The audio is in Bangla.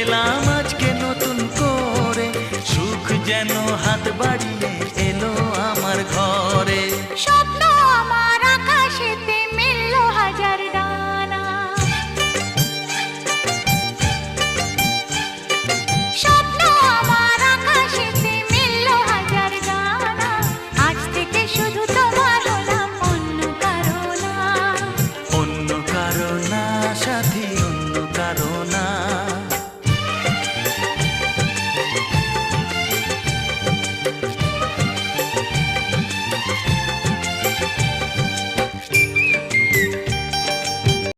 পেলাম আজকে নতুন করে, সুখ যেন হাত বাড়িয়ে এলো আমার ঘরে। স্বপ্ন আমার আকাশেতে মেললো হাজার ডানা, স্বপ্ন আমার আকাশেতে মেললো হাজার ডানা। আজ থেকে শুধু তোমার হলাম, অন্য কারো না। অন্য কারো না সাথী, অন্য কারো না।